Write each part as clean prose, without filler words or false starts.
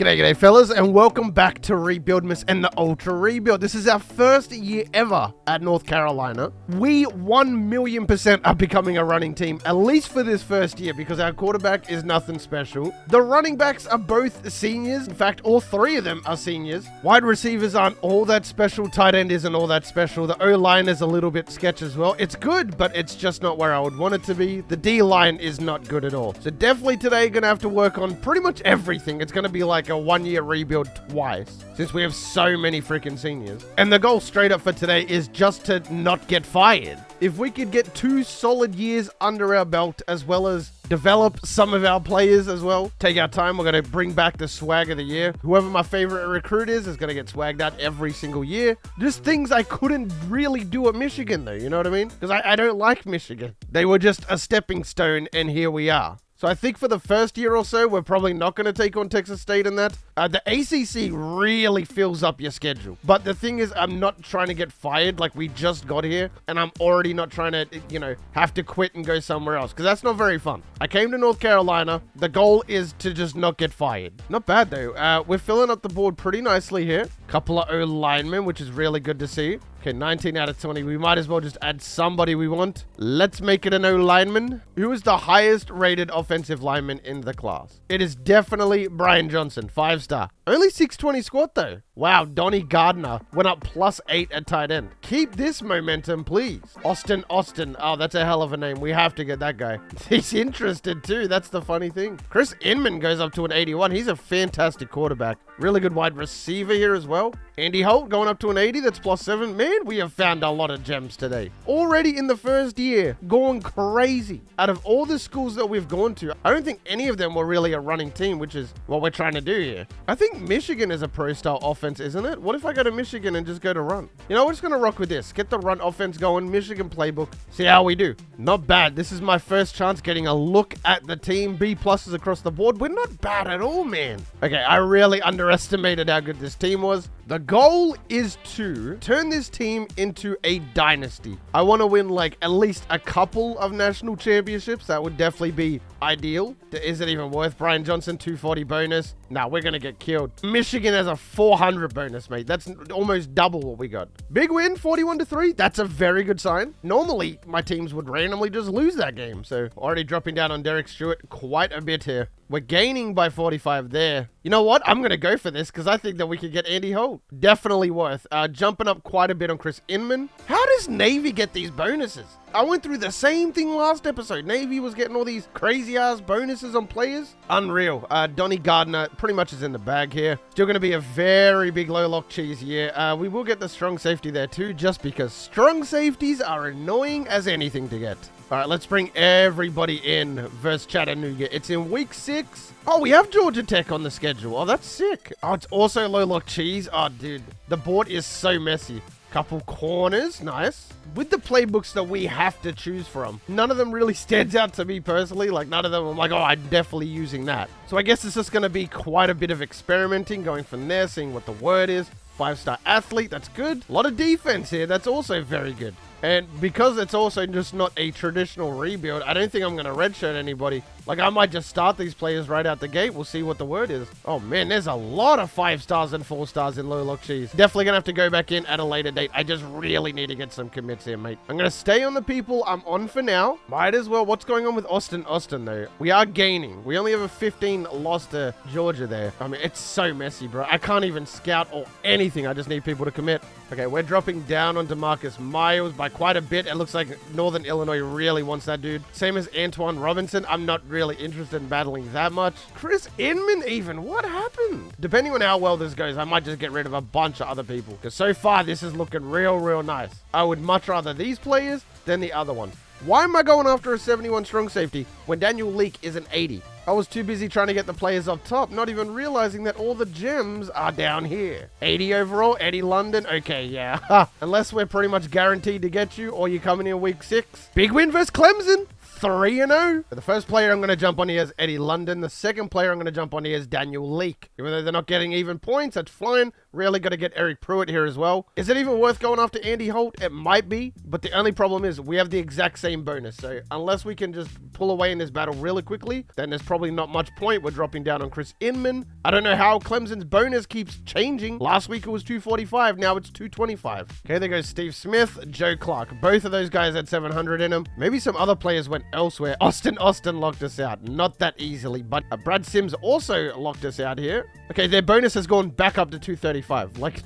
G'day fellas, and welcome back to Rebuild Miss and the Ultra Rebuild. This is our first year ever at North Carolina. We 1,000,000% are becoming a running team, at least for this first year, because our quarterback is nothing special. The running backs are both seniors. In fact, all three of them are seniors. Wide receivers aren't all that special. Tight end isn't all that special. The O-line is a little bit sketch as well. It's good, but it's just not where I would want it to be. The D-line is not good at all. So definitely today, gonna have to work on pretty much everything. It's gonna be like a one-year rebuild twice, since we have so many freaking seniors. And the goal straight up for today is just to not get fired. If we could get 2 solid years under our belt, as well as develop some of our players as well, take our time, we're going to bring back the swag of the year. Whoever my favorite recruit is going to get swagged out every single year. Just things I couldn't really do at Michigan though, you know what I mean? Because I don't like Michigan. They were just a stepping stone, and here we are. So I think for the first year or so, we're probably not going to take on Texas State in that. The ACC really fills up your schedule. But the thing is, I'm not trying to get fired like we just got here. And I'm already not trying to, have to quit and go somewhere else. Because that's not very fun. I came to North Carolina. The goal is to just not get fired. Not bad though. We're filling up the board pretty nicely here. Couple of O-linemen, which is really good to see. Okay, 19 out of 20. We might as well just add somebody we want. Let's make it an O-lineman. Who is the highest rated offensive lineman in the class? It is definitely Brian Johnson, 5-star. Only 620 squat though. Wow, Donnie Gardner went up +8 at tight end. Keep this momentum, please. Austin. Oh, that's a hell of a name. We have to get that guy. He's interested too. That's the funny thing. Chris Inman goes up to an 81. He's a fantastic quarterback. Really good wide receiver here as well. Andy Holt going up to an 80. That's +7. Man, we have found a lot of gems today. Already in the first year, going crazy. Out of all the schools that we've gone to, I don't think any of them were really a running team, which is what we're trying to do here. I think Michigan is a pro-style offense, isn't it? What if I go to Michigan and just go to run? You know, we're just going to rock with this. Get the run offense going, Michigan playbook. See how we do. Not bad. This is my first chance getting a look at the team. B+ across the board. We're not bad at all, man. Okay, I really underestimated how good this team was. The goal is to turn this team into a dynasty. I want to win like at least a couple of national championships. That would definitely be ideal. Is it even worth Brian Johnson 240 bonus? Nah, we're gonna get killed. Michigan has a 400 bonus, mate. That's almost double what we got. Big win, 41-3. That's a very good sign. Normally my teams would randomly just lose that game, so already dropping down on Derek Stewart quite a bit here. We're gaining by 45 there. You know what? I'm going to go for this because I think that we could get Andy Holt. Definitely worth. Jumping up quite a bit on Chris Inman. How does Navy get these bonuses? I went through the same thing last episode. Navy was getting all these crazy-ass bonuses on players. Unreal. Donnie Gardner pretty much is in the bag here. Still going to be a very big low-lock cheese year. We will get the strong safety there too, just because strong safeties are annoying as anything to get. All right, let's bring everybody in versus Chattanooga. It's in week 6. Oh, we have Georgia Tech on the schedule. Oh, that's sick. Oh, it's also low-lock cheese. Oh, dude. The board is so messy. Couple corners. Nice. With the playbooks that we have to choose from, none of them really stands out to me personally. Like, none of them I'm like, oh, I'm definitely using that. So I guess it's just going to be quite a bit of experimenting, going from there, seeing what the word is. 5-star athlete. That's good. A lot of defense here. That's also very good. And because it's also just not a traditional rebuild, I don't think I'm going to redshirt anybody. Like, I might just start these players right out the gate. We'll see what the word is. Oh, man, there's a lot of 5-stars and 4-stars in low-lock cheese. Definitely going to have to go back in at a later date. I just really need to get some commits here, mate. I'm going to stay on the people I'm on for now. Might as well. What's going on with Austin, though? We are gaining. We only have a 15 loss to Georgia there. I mean, it's so messy, bro. I can't even scout or anything. I just need people to commit. Okay, we're dropping down on DeMarcus Miles by quite a bit. It looks like Northern Illinois really wants that dude. Same as Antoine Robinson. I'm not really interested in battling that much. Chris Inman even. What happened? Depending on how well this goes, I might just get rid of a bunch of other people. Because so far, this is looking real nice. I would much rather these players than the other one. Why am I going after a 71 strong safety when Daniel Leak is an 80? I was too busy trying to get the players up top, not even realizing that all the gems are down here. 80 overall, Eddie London. Okay, yeah. Unless we're pretty much guaranteed to get you or you come in here week 6. Big win versus Clemson. 3-0. The first player I'm going to jump on here is Eddie London. The second player I'm going to jump on here is Daniel Leake. Even though they're not getting even points, that's fine. Really got to get Eric Pruitt here as well. Is it even worth going after Andy Holt? It might be, but the only problem is we have the exact same bonus. So unless we can just pull away in this battle really quickly, then there's probably not much point. We're dropping down on Chris Inman. I don't know how Clemson's bonus keeps changing. Last week it was 245. Now it's 225. Okay, there goes Steve Smith, Joe Clark. Both of those guys had 700 in them. Maybe some other players went elsewhere. Austin locked us out. Not that easily, but Brad Sims also locked us out here. Okay, their bonus has gone back up to 235. Like,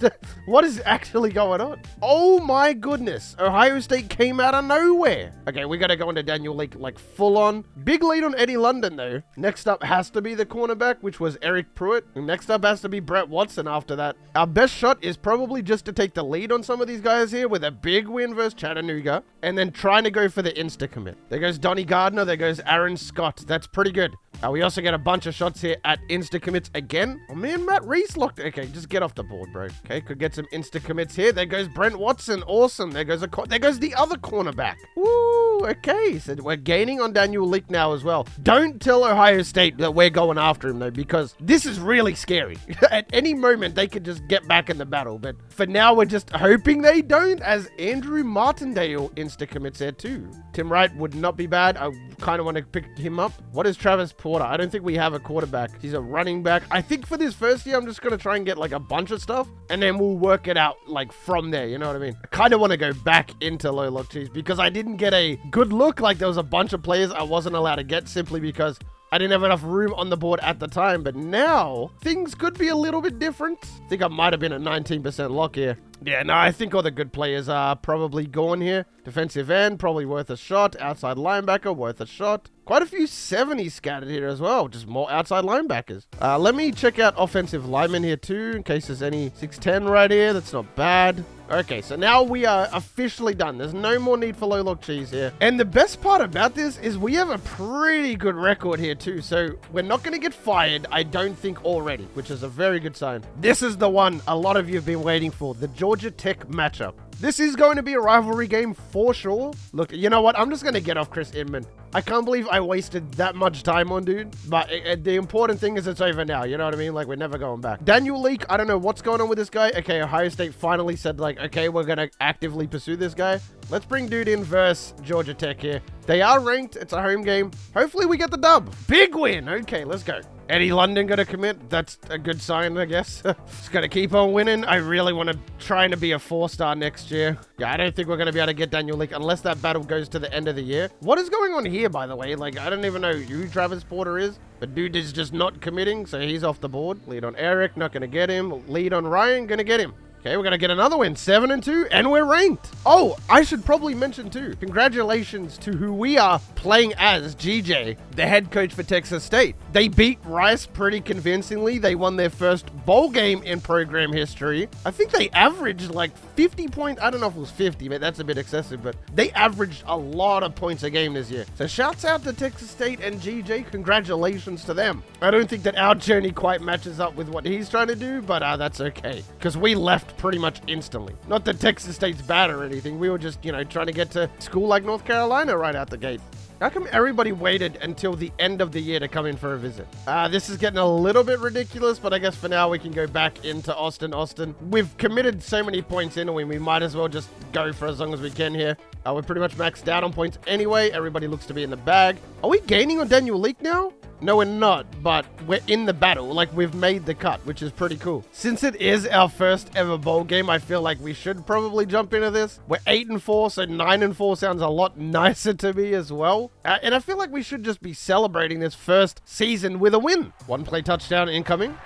what is actually going on? Oh my goodness. Ohio State came out of nowhere. Okay, we got to go into Daniel Leake, like, full on. Big lead on Eddie London, though. Next up has to be the cornerback, which was Eric Pruitt. And next up has to be Brett Watson after that. Our best shot is probably just to take the lead on some of these guys here with a big win versus Chattanooga. And then trying to go for the insta-commit. There goes Donnie Gardner. There goes Aaron Scott. That's pretty good. We also get a bunch of shots here at insta-commits again. Oh, man, Matt Reese locked... Okay, just get off the board, bro. Okay, could get some insta-commits here. There goes Brent Watson. Awesome. There goes the other cornerback. Woo, okay. So we're gaining on Daniel Leake now as well. Don't tell Ohio State that we're going after him, though, because this is really scary. At any moment, they could just get back in the battle. But for now, we're just hoping they don't, as Andrew Martindale insta-commits there, too. Tim Wright would not be bad. I kind of want to pick him up. What is Travis Porter? I don't think we have a quarterback. He's a running back. I think for this first year, I'm just going to try and get like a bunch of stuff and then we'll work it out like from there. You know what I mean? I kind of want to go back into low lock cheese because I didn't get a good look. Like there was a bunch of players I wasn't allowed to get simply because I didn't have enough room on the board at the time, but now things could be a little bit different. I think I might have been a 19% lock here. Yeah, no, I think all the good players are probably gone here. Defensive end, probably worth a shot. Outside linebacker, worth a shot. Quite a few 70s scattered here as well. Just more outside linebackers. Let me check out offensive linemen here too, in case there's any 6'10 right here. That's not bad. Okay, so now we are officially done. There's no more need for low lock cheese here. And the best part about this is we have a pretty good record here too. So we're not going to get fired, I don't think already, which is a very good sign. This is the one a lot of you have been waiting for, the Georgia Tech matchup. This is going to be a rivalry game for sure. Look, you know what? I'm just going to get off Chris Inman. I can't believe I wasted that much time on dude. But the important thing is it's over now. You know what I mean? Like, we're never going back. Daniel Leake, I don't know what's going on with this guy. Okay, Ohio State finally said, like, okay, we're going to actively pursue this guy. Let's bring dude in versus Georgia Tech here. They are ranked. It's a home game. Hopefully we get the dub. Big win. Okay, let's go. Eddie London going to commit. That's a good sign, I guess. Just going to keep on winning. I really want to try to be a 4-star next year. Yeah, I don't think we're going to be able to get Daniel Leake unless that battle goes to the end of the year. What is going on here, by the way? Like, I don't even know who Travis Porter is. But dude is just not committing, so he's off the board. Lead on Eric, not going to get him. Lead on Ryan, going to get him. Okay, we're going to get another win, 7-2, and we're ranked. Oh, I should probably mention too, congratulations to who we are playing as, GJ, the head coach for Texas State. They beat Rice pretty convincingly. They won their first bowl game in program history. I think they averaged like 50 points. I don't know if it was 50, but that's a bit excessive, but they averaged a lot of points a game this year. So shouts out to Texas State and GJ. Congratulations to them. I don't think that our journey quite matches up with what he's trying to do, but that's okay, because we left pretty much instantly. Not that Texas State's bad or anything. We were just, you know, trying to get to school like North Carolina right out the gate. How come everybody waited until the end of the year to come in for a visit? This is getting a little bit ridiculous, but I guess for now we can go back into Austin. We've committed so many points in, and we might as well just go for as long as we can here. We're pretty much maxed out on points anyway. Everybody looks to be in the bag. Are we gaining on Daniel Leake now? No, we're not, but we're in the battle. Like, we've made the cut, which is pretty cool. Since it is our first ever bowl game, I feel like we should probably jump into this. We're 8-4, so 9-4 sounds a lot nicer to me as well. And I feel like we should just be celebrating this first season with a win. One play touchdown incoming.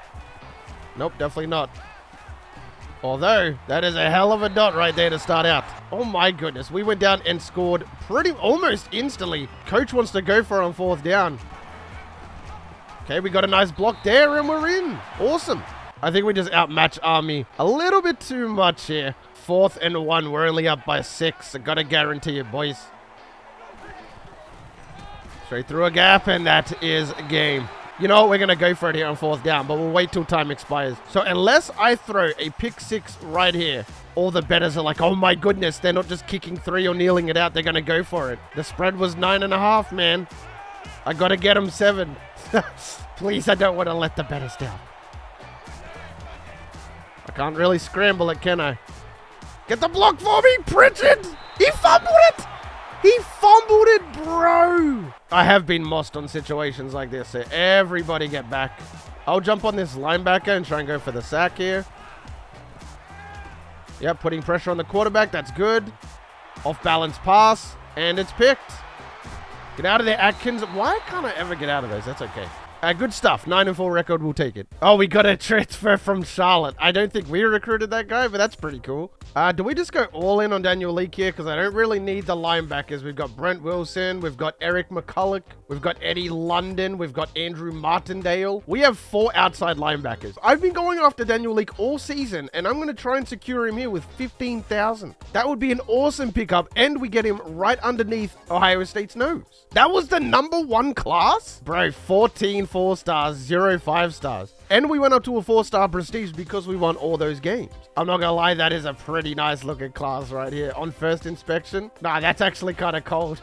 Nope, definitely not. Although, that is a hell of a dot right there to start out. Oh my goodness, we went down and scored almost instantly. Coach wants to go for it on 4th down. Okay, we got a nice block there and we're in. Awesome. I think we just outmatch Army a little bit too much here. 4th and 1, we're only up by 6. I gotta guarantee it, boys. Straight through a gap, and that is game. You know what? We're going to go for it here on 4th down, but we'll wait till time expires. So unless I throw a pick 6 right here, all the bettors are like, oh my goodness, they're not just kicking 3 or kneeling it out. They're going to go for it. The spread was 9.5, man. I got to get them 7. Please, I don't want to let the bettors down. I can't really scramble it, can I? Get the block for me, Pritchard! He fumbled it! He fumbled it, bro! I have been mossed on situations like this, so everybody get back. I'll jump on this linebacker and try and go for the sack here. Yep, putting pressure on the quarterback. That's good. Off-balance pass, and it's picked. Get out of there, Atkins. Why can't I ever get out of those? That's okay. Good stuff. 9-4 record. We'll take it. Oh, we got a transfer from Charlotte. I don't think we recruited that guy, but that's pretty cool. Do we just go all in on Daniel Leake here? Because I don't really need the linebackers. We've got Brent Wilson. We've got Eric McCulloch. We've got Eddie London. We've got Andrew Martindale. We have 4 outside linebackers. I've been going after Daniel Leake all season, and I'm going to try and secure him here with 15,000. That would be an awesome pickup, and we get him right underneath Ohio State's nose. That was the #1 class? Bro, 14 4-stars, 0 5-stars. And we went up to a 4-star prestige because we won all those games. I'm not gonna lie, that is a pretty nice looking class right here. On first inspection. Nah, that's actually kind of cold.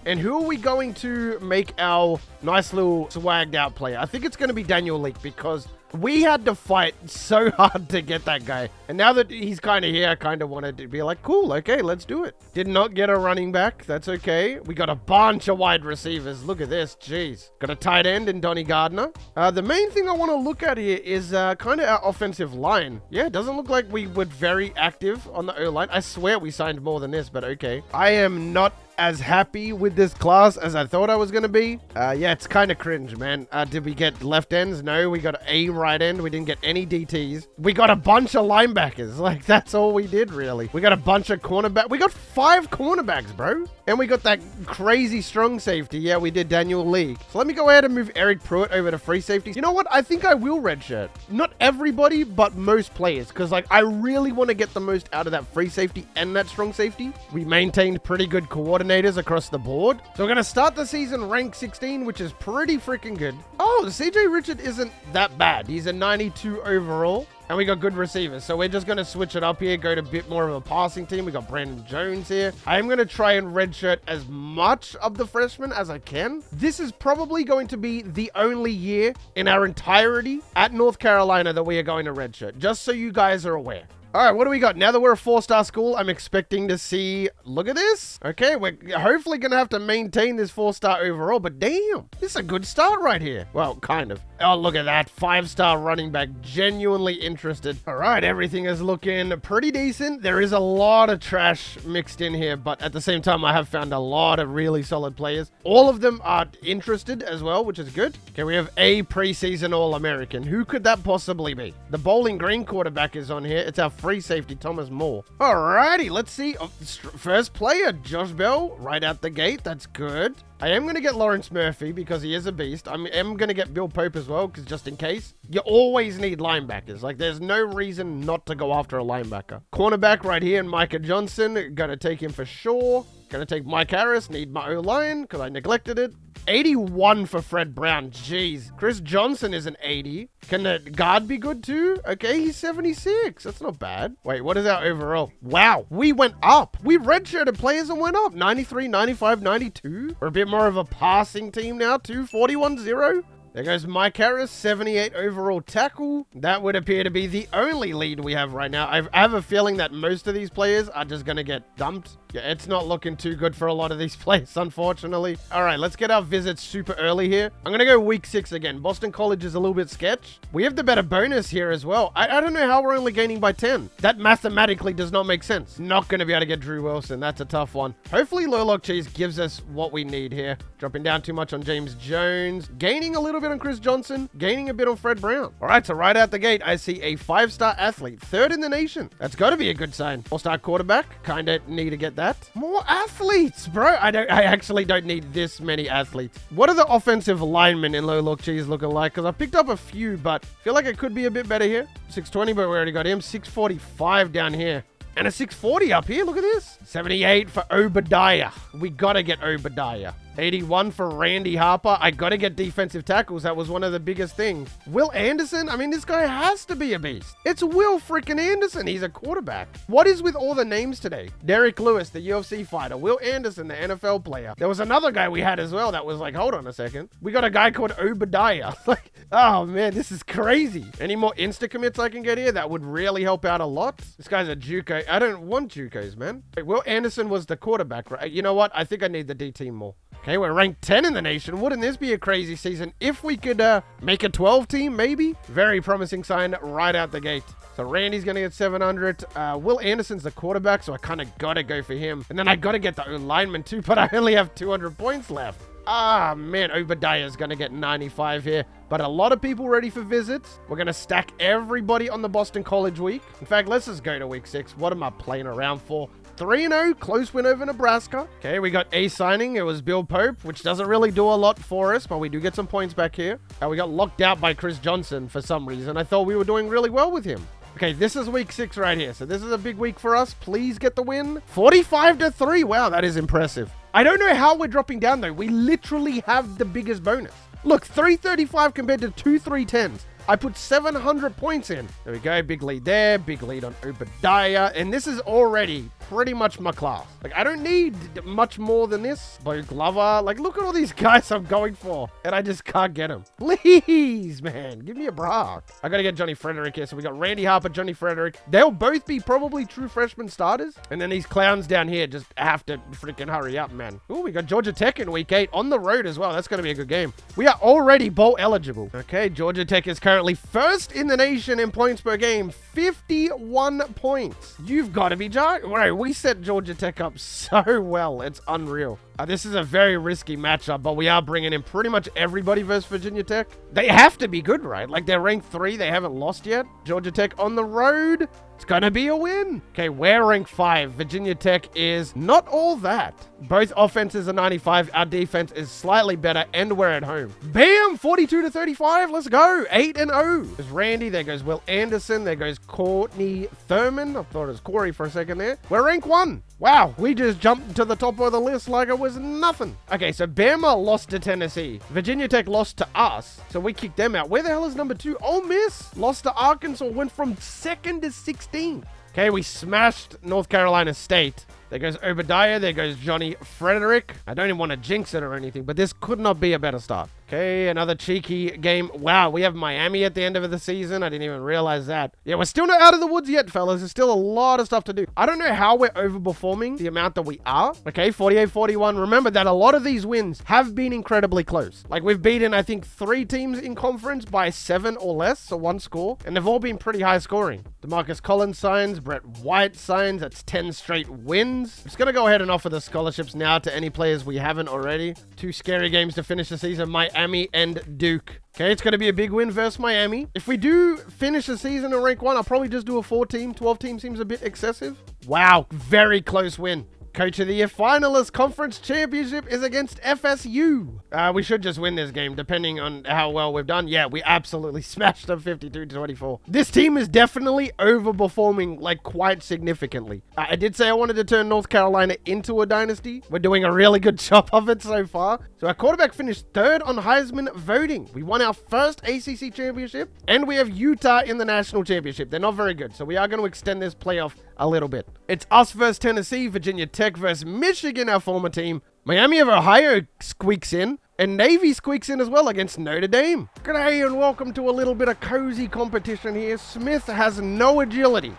And who are we going to make our nice little swagged out player? I think it's going to be Daniel Leake because we had to fight so hard to get that guy. And now that he's kind of here, I kind of wanted to be like, cool, okay, let's do it. Did not get a running back. That's okay. We got a bunch of wide receivers. Look at this. Jeez. Got a tight end in Donnie Gardner. The main thing I want to look at here is kind of our offensive line. Yeah, it doesn't look like we were very active on the O-line. I swear we signed more than this, but okay. I am not as happy with this class as I thought I was going to be. Yeah, it's kind of cringe, man. Did we get left ends? No, we got a right end. We didn't get any DTs. We got a bunch of linebackers. Like, that's all we did, really. We got a bunch of cornerbacks. We got 5 cornerbacks, bro. And we got that crazy strong safety. Yeah, we did Daniel Leake. So let me go ahead and move Eric Pruitt over to free safety. You know what? I think I will redshirt. Not everybody, but most players. Because, like, I really want to get the most out of that free safety and that strong safety. We maintained pretty good coordinators across the board. So we're going to start the season ranked 16, which is pretty freaking good. Oh, CJ Richard isn't that bad. He's a 92 overall. And we got good receivers. So we're just going to switch it up here, go to a bit more of a passing team. We got Brandon Jones here. I am going to try and redshirt as much of the freshmen as I can. This is probably going to be the only year in our entirety at North Carolina that we are going to redshirt, just so you guys are aware. All right, what do we got? Now that we're a 4-star school, I'm expecting to see... Look at this. Okay, we're hopefully going to have to maintain this 4-star overall, but damn, this is a good start right here. Well, kind of. Oh, look at that. 5-star running back. Genuinely interested. All right, everything is looking pretty decent. There is a lot of trash mixed in here, but at the same time, I have found a lot of really solid players. All of them are interested as well, which is good. Okay, we have a preseason All-American. Who could that possibly be? The Bowling Green quarterback is on here. It's our free safety, Thomas Moore. Alrighty, let's see. Oh, first player, Josh Bell, right out the gate. That's good. I am going to get Lawrence Murphy because he is a beast. I am going to get Bill Pope as well because just in case. You always need linebackers. Like, there's no reason not to go after a linebacker. Cornerback right here, Micah Johnson. Going to take him for sure. Going to take Mike Harris. Need my O-line because I neglected it. 81 for Fred Brown. Jeez. Chris Johnson is an 80. Can the guard be good too? Okay, he's 76. That's not bad. Wait, what is our overall? Wow, we went up. We redshirted players and went up. 93, 95, 92. We're a bit more of a passing team now too. 41-0. There goes Mike Harris, 78 overall tackle. That would appear to be the only lead we have right now. I have a feeling that most of these players are just going to get dumped. Yeah, it's not looking too good for a lot of these players, unfortunately. All right, let's get our visits super early here. I'm going to go week 6 again. Boston College is a little bit sketch. We have the better bonus here as well. I don't know how we're only gaining by 10. That mathematically does not make sense. Not going to be able to get Drew Wilson. That's a tough one. Hopefully, Lowlock Cheese gives us what we need here. Dropping down too much on James Jones. Gaining a little bit on Chris Johnson. Gaining a bit on Fred Brown. All right, so right out the gate, I see a 5-star athlete. 3rd in the nation. That's got to be a good sign. 4-star quarterback. Kind of need to get that. More athletes, bro. I actually don't need this many athletes. What are the offensive linemen in Lowlock Cheese looking like? Because I picked up a few, but I feel like it could be a bit better here. 620, but we already got him. 645 down here. And a 640 up here. Look at this. 78 for Obadiah. We got to get Obadiah. 81 for Randy Harper. I got to get defensive tackles. That was one of the biggest things. Will Anderson? I mean, this guy has to be a beast. It's Will freaking Anderson. He's a quarterback. What is with all the names today? Derek Lewis, the UFC fighter. Will Anderson, the NFL player. There was another guy we had as well that was like, hold on a second. We got a guy called Obadiah. Like, oh man, this is crazy. Any more Insta commits I can get here? That would really help out a lot. This guy's a JUCO. I don't want JUCOs, man. Wait, Will Anderson was the quarterback, right? You know what? I think I need the D team more. Okay, we're ranked 10 in the nation. Wouldn't this be a crazy season if we could make a 12 team, maybe? Very promising sign right out the gate. So Randy's going to get 700. Will Anderson's the quarterback, so I kind of got to go for him. And then I got to get the lineman too, but I only have 200 points left. Ah, man, Obadiah's going to get 95 here. But a lot of people ready for visits. We're going to stack everybody on the Boston College week. In fact, let's just go to week 6. What am I playing around for? 3-0, close win over Nebraska. Okay, we got a signing. It was Bill Pope, which doesn't really do a lot for us, but we do get some points back here. We got locked out by Chris Johnson for some reason. I thought we were doing really well with him. Okay, this is week 6 right here. So this is a big week for us. Please get the win. 45-3. Wow, that is impressive. I don't know how we're dropping down, though. We literally have the biggest bonus. Look, 335 compared to 2 310s. I put 700 points in. There we go. Big lead there. Big lead on Obadiah. And this is already pretty much my class. Like, I don't need much more than this. Bo Glover. Like, look at all these guys I'm going for. And I just can't get them. Please, man. Give me a break. I got to get Johnny Frederick here. So we got Randy Harper, Johnny Frederick. They'll both be probably true freshman starters. And then these clowns down here just have to freaking hurry up, man. Ooh, we got Georgia Tech in week 8 on the road as well. That's going to be a good game. We are already bowl eligible. Okay, Georgia Tech is currently first in the nation in points per game. 51 points. You've got to be joking. Right, we set Georgia Tech up so well. It's unreal. This is a very risky matchup, but we are bringing in pretty much everybody versus Virginia Tech. They have to be good, right? Like, they're ranked 3. They haven't lost yet. Georgia Tech on the road. It's going to be a win. Okay, we're ranked 5. Virginia Tech is not all that. Both offenses are 95. Our defense is slightly better, and we're at home. Bam! 42-35. Let's go. 8-0. There's Randy. There goes Will Anderson. There goes Courtney Thurman. I thought it was Corey for a second there. We're ranked 1. Wow, we just jumped to the top of the list like it was nothing. Okay, so Bama lost to Tennessee. Virginia Tech lost to us, so we kicked them out. Where the hell is number 2? Ole Miss lost to Arkansas, went from 2nd to 16th. Okay, we smashed North Carolina State. There goes Obadiah. There goes Johnny Frederick. I don't even want to jinx it or anything, but this could not be a better start. Okay, another cheeky game. Wow, we have Miami at the end of the season. I didn't even realize that. Yeah, we're still not out of the woods yet, fellas. There's still a lot of stuff to do. I don't know how we're overperforming the amount that we are. Okay, 48-41. Remember that a lot of these wins have been incredibly close. Like, we've beaten, I think, 3 teams in conference by 7 or less, so 1 score. And they've all been pretty high scoring. DeMarcus Collins signs. Brett White signs. That's 10 straight wins. I'm just going to go ahead and offer the scholarships now to any players we haven't already. 2 scary games to finish the season. Miami and Duke. Okay, it's going to be a big win versus Miami. If we do finish the season in rank 1, I'll probably just do a 4-team. 12-team seems a bit excessive. Wow, very close win. Coach of the Year finalist conference championship is against FSU. We should just win this game, depending on how well we've done. Yeah, we absolutely smashed them 52-24. This team is definitely overperforming, like, quite significantly. I did say I wanted to turn North Carolina into a dynasty. We're doing a really good job of it so far. So our quarterback finished 3rd on Heisman voting. We won our first ACC championship, and we have Utah in the national championship. They're not very good, so we are going to extend this playoff a little bit. It's us versus Tennessee, Virginia Tech versus Michigan, our former team. Miami of Ohio squeaks in, and Navy squeaks in as well against Notre Dame. G'day and welcome to a little bit of cozy competition here. Smith has no agility.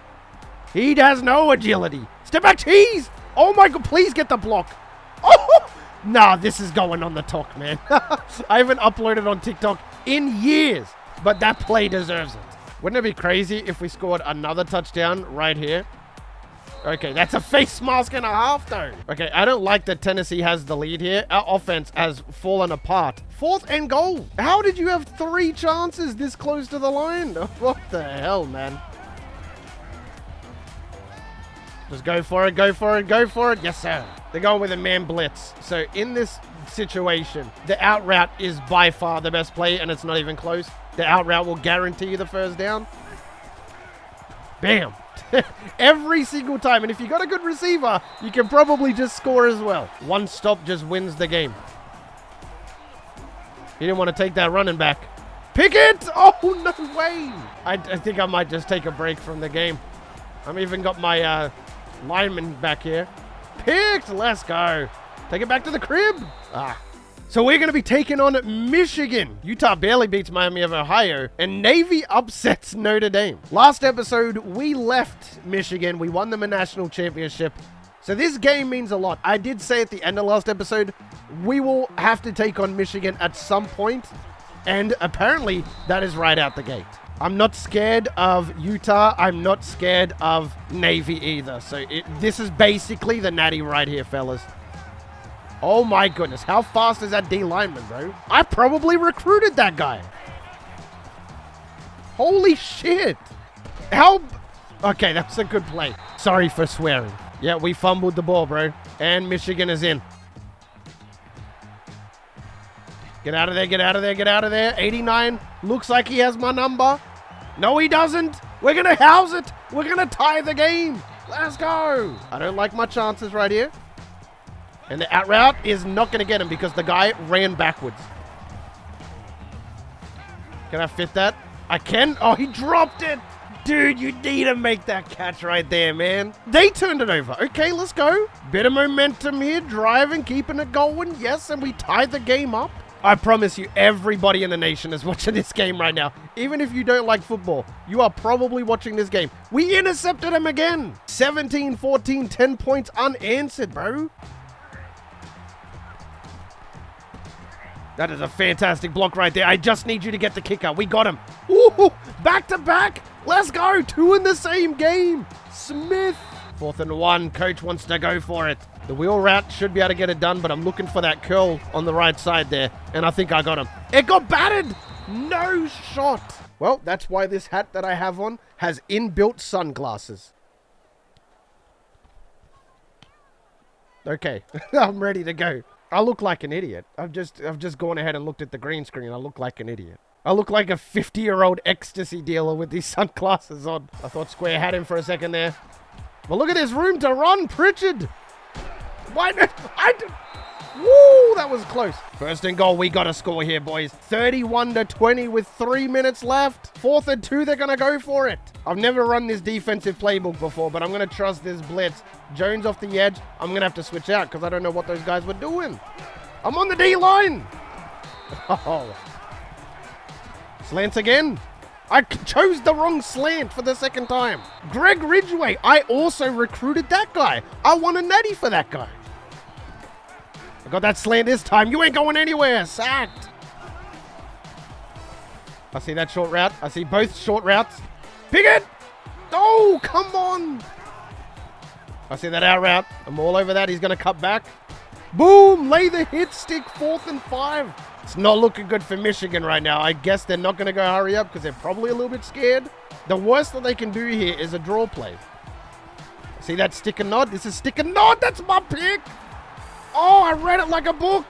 He has no agility. Step back, cheese! Oh my God, please get the block. Oh! Nah, this is going on the talk, man. I haven't uploaded on TikTok in years, but that play deserves it. Wouldn't it be crazy if we scored another touchdown right here? Okay, that's a face mask and a half, though. Okay, I don't like that Tennessee has the lead here. Our offense has fallen apart. 4th and goal. How did you have 3 chances this close to the line? What the hell, man? Just go for it, go for it, go for it. Yes, sir. They're going with a man blitz. So in this situation, the out route is by far the best play, and it's not even close. The out route will guarantee you the first down. Bam. Every single time. And if you got a good receiver, you can probably just score as well. 1 stop just wins the game. He didn't want to take that running back. Pickett! Oh, no way. I think I might just take a break from the game. I've even got my lineman back here. Picked! Let's go. Take it back to the crib. So we're going to be taking on Michigan. Utah barely beats Miami of Ohio, and Navy upsets Notre Dame. Last episode, we left Michigan. We won them a national championship. So this game means a lot. I did say at the end of last episode, we will have to take on Michigan at some point, and apparently that is right out the gate. I'm not scared of Utah. I'm not scared of Navy either. So this is basically the natty right here, fellas. Oh my goodness. How fast is that D lineman, bro? I probably recruited that guy. Holy shit. Okay, that's a good play. Sorry for swearing. Yeah, we fumbled the ball, bro. And Michigan is in. Get out of there, get out of there, get out of there. 89. Looks like he has my number. No, he doesn't. We're going to house it. We're going to tie the game. Let's go. I don't like my chances right here. And the out route is not going to get him because the guy ran backwards. Can I fit that? I can. Oh, he dropped it. Dude, you need to make that catch right there, man. They turned it over. Okay, let's go. Bit of momentum here. Driving, keeping it going. Yes, and we tied the game up. I promise you, everybody in the nation is watching this game right now. Even if you don't like football, you are probably watching this game. We intercepted him again. 17-14, 10 points unanswered, bro. That is a fantastic block right there. I just need you to get the kicker. We got him. Ooh, back to back. Let's go. 2 in the same game. Smith. 4th and 1. Coach wants to go for it. The wheel route should be able to get it done, but I'm looking for that curl on the right side there, and I think I got him. It got battered. No shot. Well, that's why this hat that I have on has inbuilt sunglasses. Okay, I'm ready to go. I look like an idiot. I've just gone ahead and looked at the green screen. I look like an idiot. I look like a 50-year-old ecstasy dealer with these sunglasses on. I thought Square had him for a second there. Well, look at this room to run, Pritchard. Why not? Woo, that was close. 1st and goal, we got to score here, boys. 31-20 with 3 minutes left. 4th and 2, they're going to go for it. I've never run this defensive playbook before, but I'm going to trust this blitz. Jones off the edge. I'm going to have to switch out because I don't know what those guys were doing. I'm on the D-line. Oh. Slants again. I chose the wrong slant for the 2nd time. Greg Ridgway. I also recruited that guy. I won a natty for that guy. I got that slant this time. You ain't going anywhere. Sacked. I see that short route. I see both short routes. Pickett. Oh, come on. I see that out route. I'm all over that. He's going to cut back. Boom. Lay the hit stick. 4th and 5. It's not looking good for Michigan right now. I guess they're not going to go hurry up because they're probably a little bit scared. The worst that they can do here is a draw play. See that stick and nod? This is stick and nod. That's my pick. Oh, I read it like a book.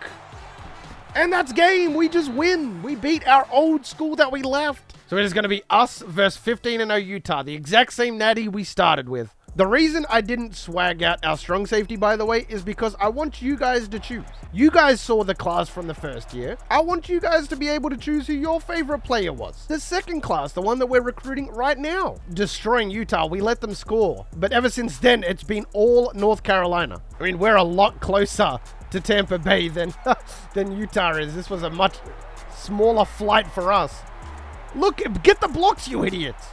And that's game. We just win. We beat our old school that we left. So it is going to be us versus 15-0 Utah. The exact same natty we started with. The reason I didn't swag out our strong safety, by the way, is because I want you guys to choose. You guys saw the class from the first year. I want you guys to be able to choose who your favorite player was. The 2nd class, the one that we're recruiting right now. Destroying Utah, we let them score. But ever since then, it's been all North Carolina. I mean, we're a lot closer to Tampa Bay than Utah is. This was a much smaller flight for us. Look, get the blocks, you idiots.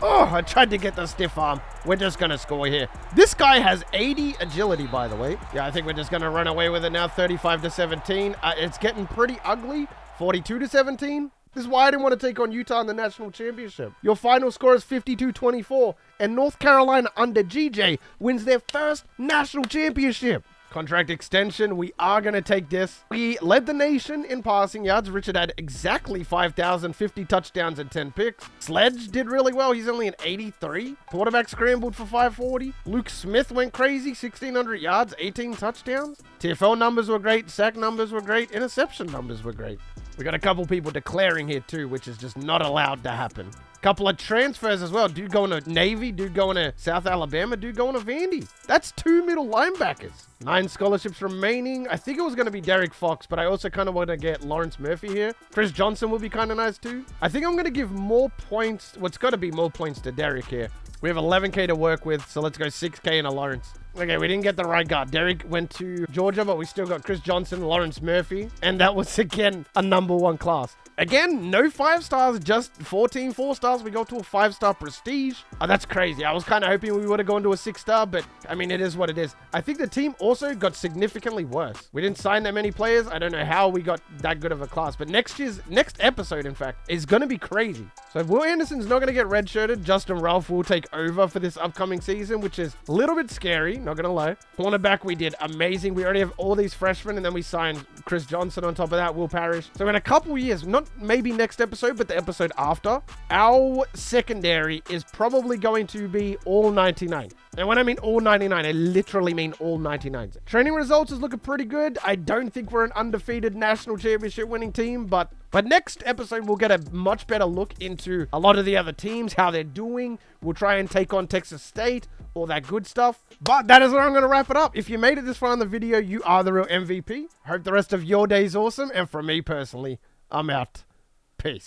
Oh, I tried to get the stiff arm. We're just going to score here. This guy has 80 agility, by the way. Yeah, I think we're just going to run away with it now. 35-17. It's getting pretty ugly. 42-17. This is why I didn't want to take on Utah in the national championship. Your final score is 52-24. And North Carolina under GJ wins their first national championship. Contract extension, we are going to take this. We led the nation in passing yards. Richard had exactly 5,050 touchdowns and 10 picks. Sledge did really well. He's only an 83. Quarterback scrambled for 540. Luke Smith went crazy. 1,600 yards, 18 touchdowns. TFL numbers were great. Sack numbers were great. Interception numbers were great. We got a couple people declaring here too, which is just not allowed to happen. Couple of transfers as well. Dude going to Navy, dude going to South Alabama, dude going to Vandy. That's 2 middle linebackers. 9 scholarships remaining. I think it was going to be Derek Fox, but I also kind of want to get Lawrence Murphy here. Chris Johnson will be kind of nice too. I think I'm going to give more points. What's got to be more points to Derek here. We have 11K to work with, so let's go 6K in a Lawrence. Okay, we didn't get the right guard. Derek went to Georgia, but we still got Chris Johnson, Lawrence Murphy, and that was, again, a #1 class. Again, no 5 stars, just 14 4-stars. We go to a 5-star prestige. Oh, that's crazy. I was kind of hoping we would have gone to a 6-star, but I mean, it is what it is. I think the team also got significantly worse. We didn't sign that many players. I don't know how we got that good of a class, but next episode, in fact, is going to be crazy. So Will Anderson's not going to get redshirted. Justin Ralph will take over for this upcoming season, which is a little bit scary, not going to lie. Cornerback, we did amazing. We already have all these freshmen, and then we signed Chris Johnson on top of that, Will Parrish. So in a couple years, not maybe next episode, but the episode after, our secondary is probably going to be all 99. And when I mean all 99, I literally mean all 99s. Training results is looking pretty good. I don't think we're an undefeated national championship winning team, but next episode, we'll get a much better look into a lot of the other teams, how they're doing. We'll try and take on Texas State, all that good stuff. But that is where I'm going to wrap it up. If you made it this far in the video, you are the real MVP. Hope the rest of your day is awesome. And from me personally, I'm out. Peace.